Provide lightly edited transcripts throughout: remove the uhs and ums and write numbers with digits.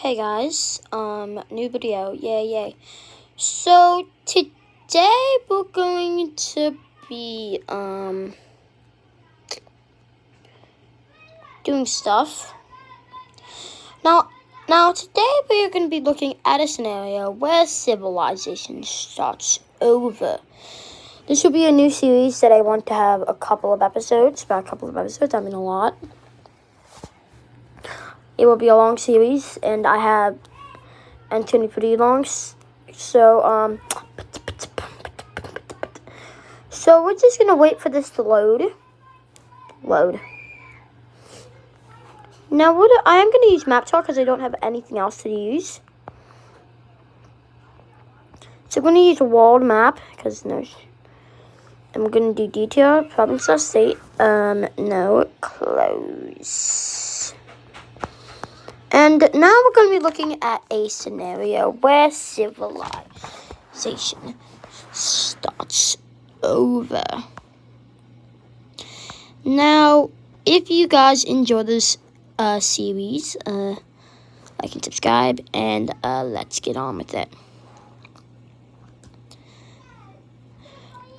Hey guys, new video, yay. So today we're going to be, doing stuff. Now today we're going to be looking at a scenario where civilization starts over. This will be a new series that I want to have a couple of episodes, I mean a lot. It will be a long series, and I have Anthony pretty long, so we're just gonna wait for this to load. Now I am gonna use MapTalk because I don't have anything else to use. So I'm gonna use a world map because and we're gonna do detail, province or state. No, close. And now we're going to be looking at a scenario where civilization starts over. Now, if you guys enjoy this series, like and subscribe, and let's get on with it.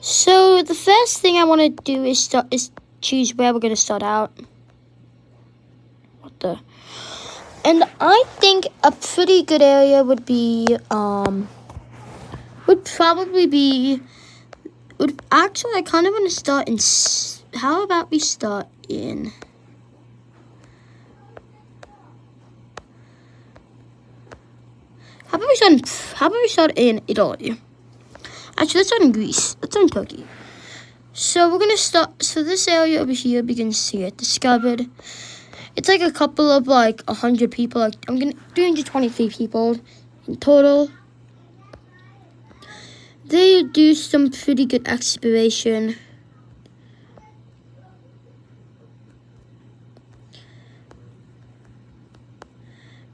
So the first thing I want to do is choose where we're going to start out. And I think a pretty good area would actually, I kind of want to start in, how about we start in, how about we start in Italy? Actually, let's start in Greece. Let's start in Turkey. So we're going to start, so this area over here begins to get discovered. It's like a couple of 100 people. I'm gonna 323 people in total. They do some pretty good exploration.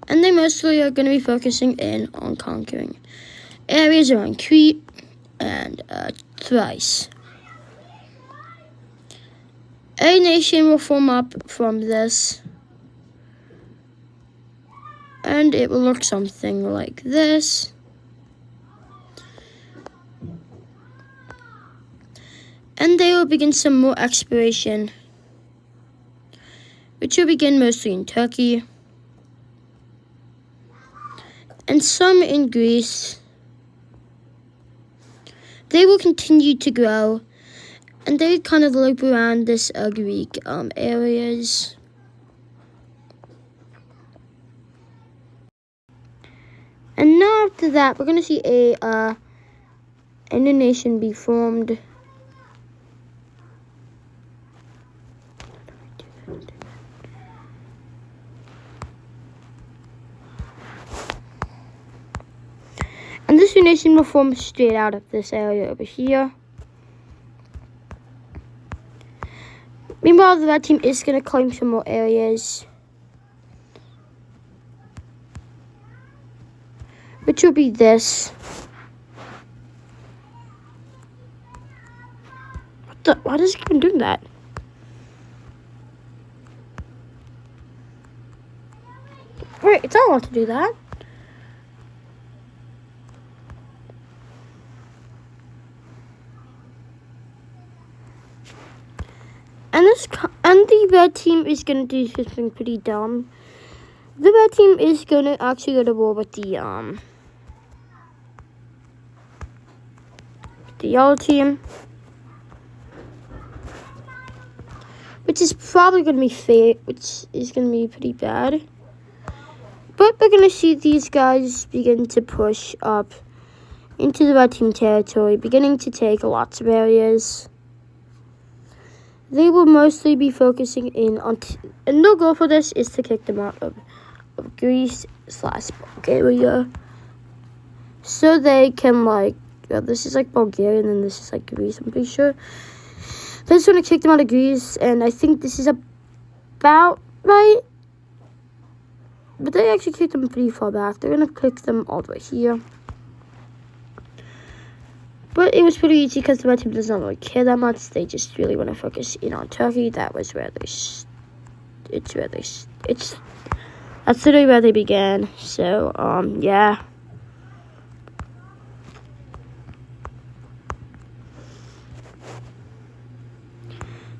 And they mostly are going to be focusing in on conquering areas around Crete and Thrace. A nation will form up from this. And it will look something like this. And they will begin some more exploration, which will begin mostly in Turkey. And some in Greece. They will continue to grow. And they kind of loop around this Greek areas. And now after that, we're going to see a new nation be formed. And this new nation will form straight out of this area over here. Meanwhile, the red team is going to claim some more areas, which will be this. Why does it even do that? Wait, it's not allowed to do that. And the red team is going to do something pretty dumb. The red team is going to actually go to war with the yellow team, which is probably going to be which is going to be pretty bad. But we're going to see these guys begin to push up into the red team territory, beginning to take lots of areas. They will mostly be focusing in on, and their goal for this is to kick them out of Greece / Bulgaria. So they can this is Bulgaria and then this is Greece, I'm pretty sure. They just want to kick them out of Greece, and I think this is about right. But they actually kicked them pretty far back. They're going to kick them all the way here. But it was pretty easy because the red team does not really care that much. They just really want to focus in on Turkey. That was where That's literally where they began. So, yeah.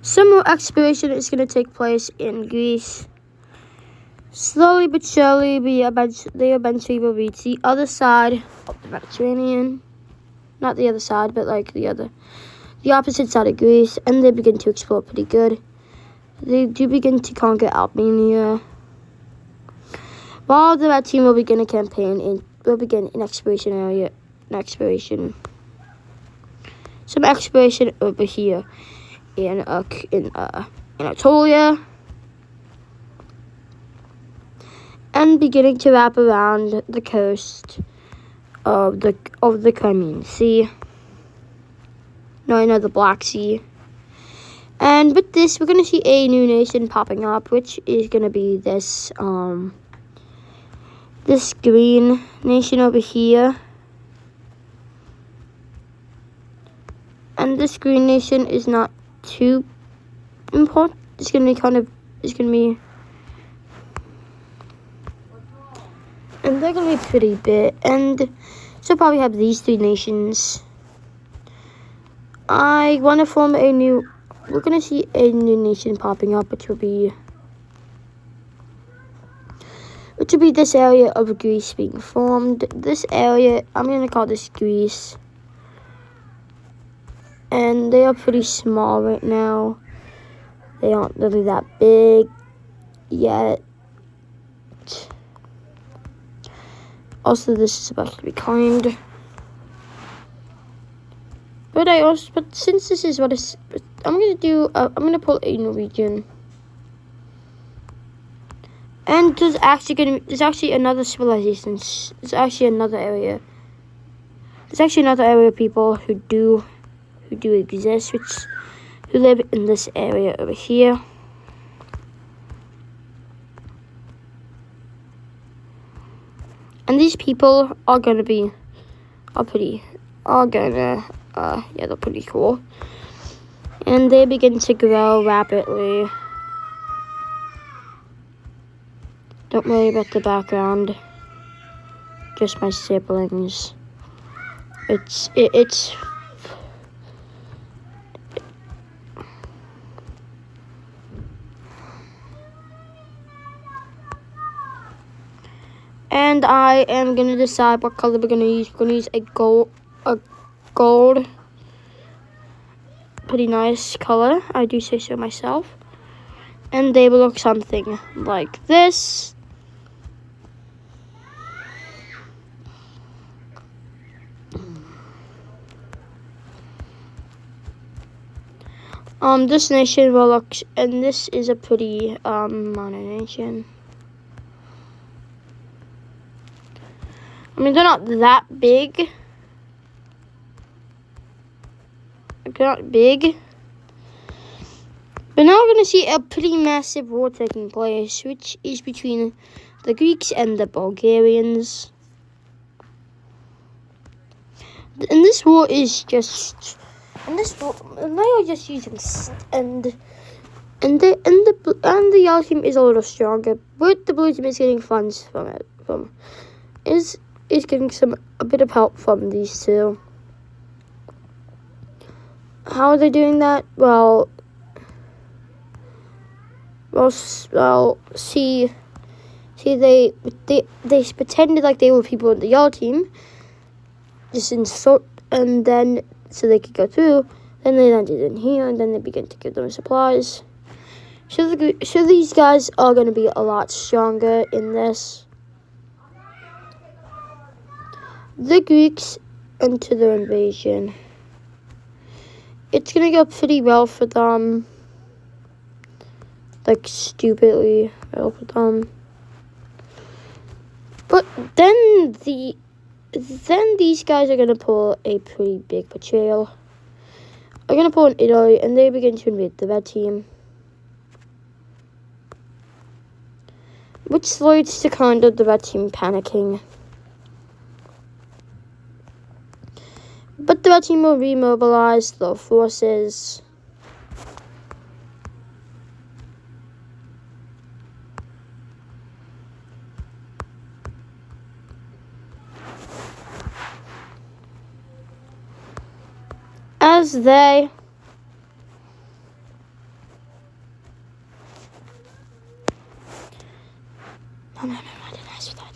Some more exploration is going to take place in Greece. Slowly but surely, they eventually will reach the other side of the Mediterranean. Not the other side, but like the opposite side of Greece, and they begin to explore pretty good. They do begin to conquer Albania. While the red team will begin a campaign an exploration area, some exploration over here in Anatolia, and beginning to wrap around the coast of the Crimean Sea. No, the Black Sea. And with this, we're going to see a new nation popping up, which is going to be this green nation over here. And this green nation is not too important. It's going to be, and they're going to be pretty big. And so probably have these three nations. I want to form we're going to see a new nation popping up, which will be this area of Greece being formed. This area, I'm going to call this Greece. And they are pretty small right now. They aren't really that big yet. Also, this is about to be kind. But since this is what I'm gonna do, I'm gonna pull a Norwegian. And there's actually another civilization. There's actually another area. There's actually another area of people who do exist, who live in this area over here. And these people are gonna be, they're pretty cool. And they begin to grow rapidly. Don't worry about the background. Just my siblings. It's and I am gonna decide what color we're gonna use. We're gonna use a gold. Pretty nice color, I do say so myself. And they will look something like this. This nation will look, and this is a pretty modern nation. I mean, they're not that big. They're not big. But now we're going to see a pretty massive war taking place, which is between the Greeks and the Bulgarians. And this war is just, and they are just using, and the yellow team is a little stronger, but the blue team is getting funds from it. Is getting a bit of help from these two. How are they doing that? Well, see, they pretended like they were people in the yellow team, just insult, and then so they could go through. Then they landed in here, and then they began to give them supplies. So these guys are going to be a lot stronger in this. The Greeks enter their invasion. It's going to go pretty well for them. Like, stupidly well for them. But then these guys are going to pull a pretty big betrayal. They're going to pull in Italy, and they begin to invade the red team. Which leads to kind of the red team panicking. But the red team will remobilize their forces. as they No, I didn't ask for that.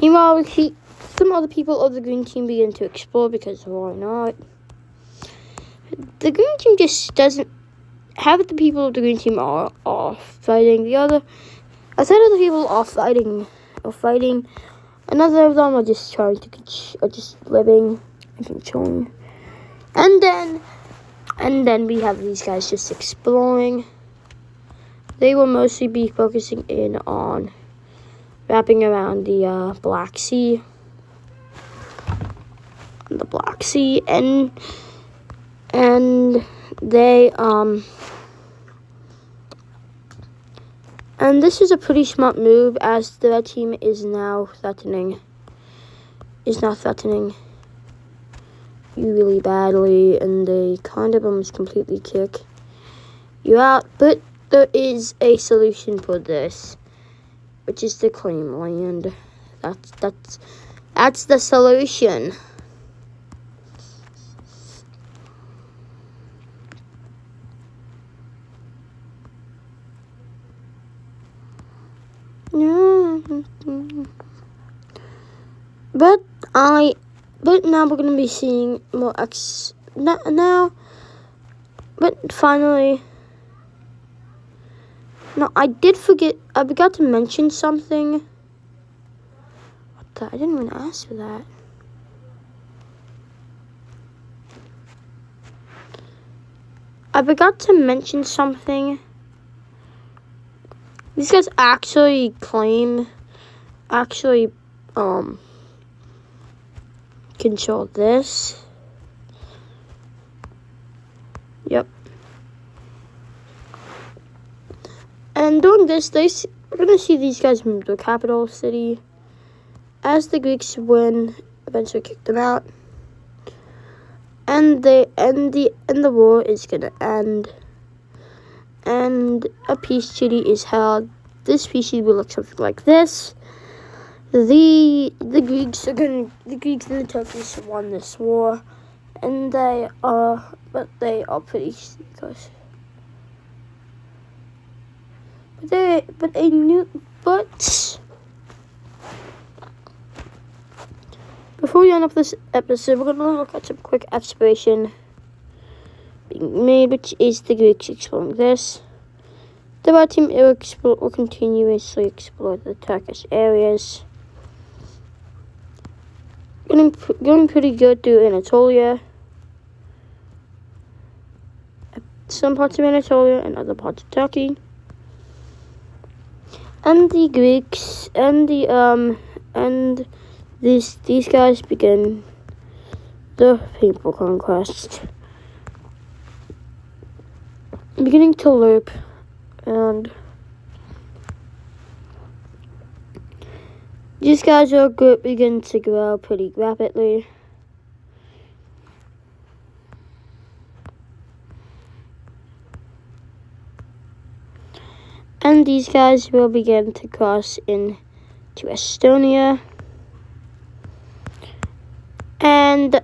Meanwhile, we see some other people of the green team begin to explore because why not? The green team just doesn't. Half of the people of the green team are fighting. The other, a third of the people are fighting. Another of them are just trying to, are just living and controlling. And then we have these guys just exploring. They will mostly be focusing in on wrapping around the Black Sea. The Black Sea, and they and this is a pretty smart move, as the red team is now threatening you really badly, and they kind of almost completely kick you out. But there is a solution for this, which is to claim land. That's the solution. But now we're gonna be seeing more but finally. No, I forgot to mention something. What the? I didn't even ask for that. I forgot to mention something. These guys actually control this. Yep. And doing this, we're gonna see these guys move to the capital city. As the Greeks win, eventually kick them out, and the war is gonna end. And a peace treaty is held. This peace treaty will look something like this. The Greeks and the Turkish won this war, and they are pretty close. Before we end up this episode, we're gonna look at some quick exploration being made, which is the Greeks exploring this. The red team will continuously explore the Turkish areas. Going pretty good through Anatolia. Some parts of Anatolia and other parts of Turkey. And the Greeks and these guys begin the painful conquest. Beginning to loop, and these guys will begin to grow pretty rapidly. And these guys will begin to cross into Estonia. And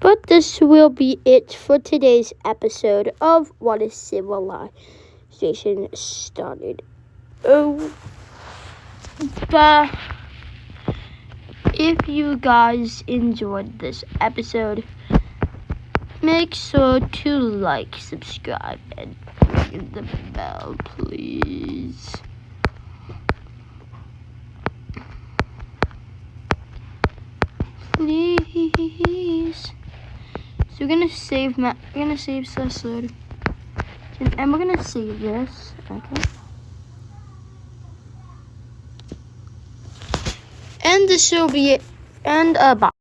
but this will be it for today's episode of What is Civilization Started. Oh, but if you guys enjoyed this episode, make sure to like, subscribe, and ring the bell, please. Please. So we're gonna save this load, and we're gonna save this. Okay. And this will be it. And bye.